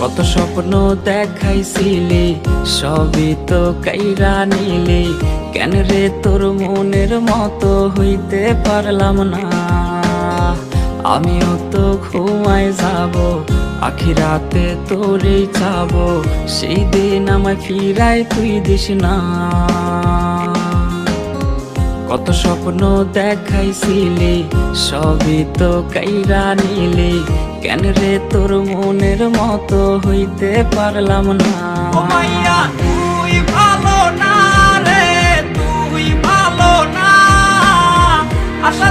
কত স্বপ্ন দেখাইছিলি সবই তো কাইরা নিলি, কেন রে তোর মনের মতো হইতে পারলাম না। আমিও তো ঘুমায় যাব, আখিরাতে তোরেই চাবো, সেই দিন আমায় ফিরাই তুই দিস না। কত স্বপ্ন দেখাইছিলি সবই তো কাইরা নিলি, কেন রে তোর মনের মতো হইতে পারলাম না। ও মাইয়া তুই ভালো না রে, তুই ভালো না, আশা